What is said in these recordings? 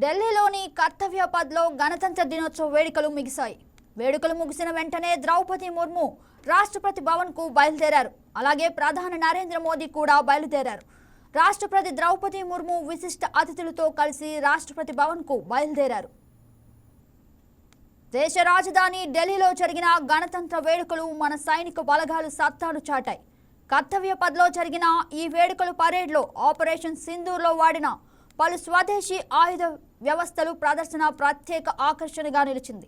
ఢిల్లీలోని కర్తవ్య పథ్లో గణతంత్ర దినోత్సవ వేడుకలు ముగిశాయి. వేడుకలు ముగిసిన వెంటనే ద్రౌపది ముర్ము రాష్ట్రపతి భవన్కు బయలుదేరారు. అలాగే ప్రధాని నరేంద్ర మోదీ కూడా బయలుదేరారు. రాష్ట్రపతి ద్రౌపది ముర్ము విశిష్ట అతిథులతో కలిసి రాష్ట్రపతి భవన్కు బయలుదేరారు. దేశ రాజధాని ఢిల్లీలో జరిగిన గణతంత్ర వేడుకలు మన సైనిక బలగాలు సత్తాను చాటాయి. కర్తవ్య పథ్లో జరిగిన ఈ వేడుకలు పరేడ్లో ఆపరేషన్ సింధూర్లో వాడిన పలు స్వదేశీ ఆయుధ వ్యవస్థలు ప్రదర్శన ప్రత్యేక ఆకర్షణగా నిలిచింది.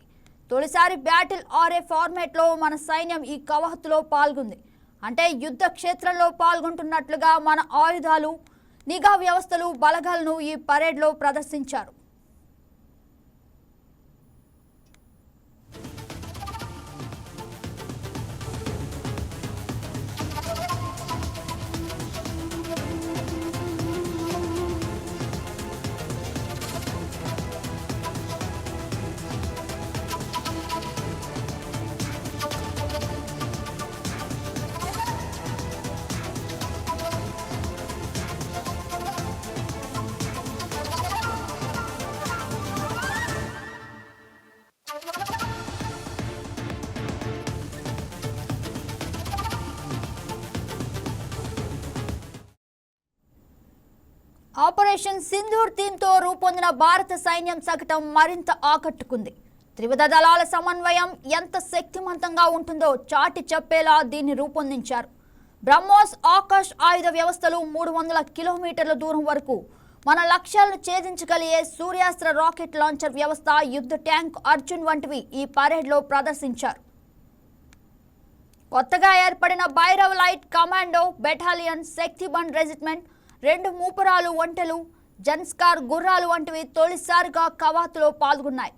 తొలిసారి బ్యాటిల్ ఆర్ఏ ఫార్మాట్లో మన సైన్యం ఈ కవాతులో పాల్గొంది. అంటే యుద్ధ క్షేత్రంలో పాల్గొంటున్నట్లుగా మన ఆయుధాలు, నిఘా వ్యవస్థలు, బలగాలను ఈ పరేడ్లో ప్రదర్శించారు. ఆపరేషన్ సింధూర్ థీమ్తో రూపొందిన భారత సైన్యం శకటం మరింత ఆకట్టుకుంది. త్రివిధ దళాల సమన్వయం ఎంత శక్తివంతంగా ఉంటుందో చాటి చెప్పేలా దీన్ని రూపొందించారు. బ్రహ్మోస్ ఆకాశ్ ఆయుధ వ్యవస్థలు 300 కిలోమీటర్ల దూరం వరకు మన లక్ష్యాలను ఛేదించగలిగే సూర్యాస్త్ర రాకెట్ లాంచర్ వ్యవస్థ, యుద్ధ ట్యాంక్ అర్జున్ వంటివి ఈ పరేడ్లో ప్రదర్శించారు. కొత్తగా ఏర్పడిన భైరవ్ లైట్ కమాండో బెటాలియన్, శక్తిబండ్ రెజిమెంట్, 2 మూపురాలు ఒంటెలు, జన్స్కార్ గుర్రాలు వంటివి తొలిసారిగా కవాతులో పాల్గొన్నాయి.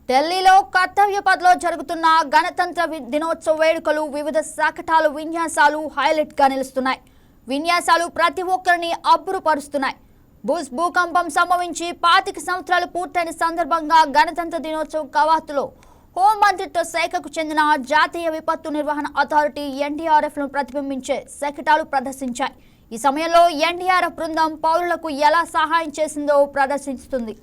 ఢిల్లీలో కర్తవ్య పథ్లో జరుగుతున్న గణతంత్ర దినోత్సవ వేడుకలు వివిధ శకటాలు, విన్యాసాలు హైలైట్గా నిలుస్తున్నాయి. విన్యాసాలు ప్రతి ఒక్కరిని అబ్బురుపరుస్తున్నాయి. భూకంపం సంభవించి 25 సంవత్సరాలు పూర్తయిన సందర్భంగా గణతంత్ర దినోత్సవ కవాతులో హోంమంత్రిత్వ శాఖకు చెందిన జాతీయ విపత్తు నిర్వహణ అథారిటీ ఎన్డీఆర్ఎఫ్ను ప్రతిబింబించే శకటాలు ప్రదర్శించాయి. ఈ సమయంలో ఎన్డీఆర్ఎఫ్ బృందం పౌరులకు ఎలా సహాయం చేసిందో ప్రదర్శిస్తుంది.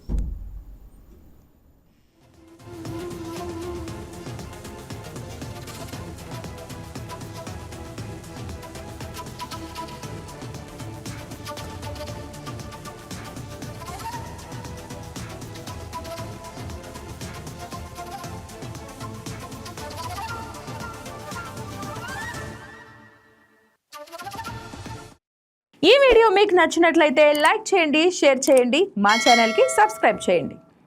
ఈ వీడియో మీకు నచ్చినట్లయితే లైక్ చేయండి, షేర్ చేయండి, మా ఛానల్కి సబ్స్క్రైబ్ చేయండి.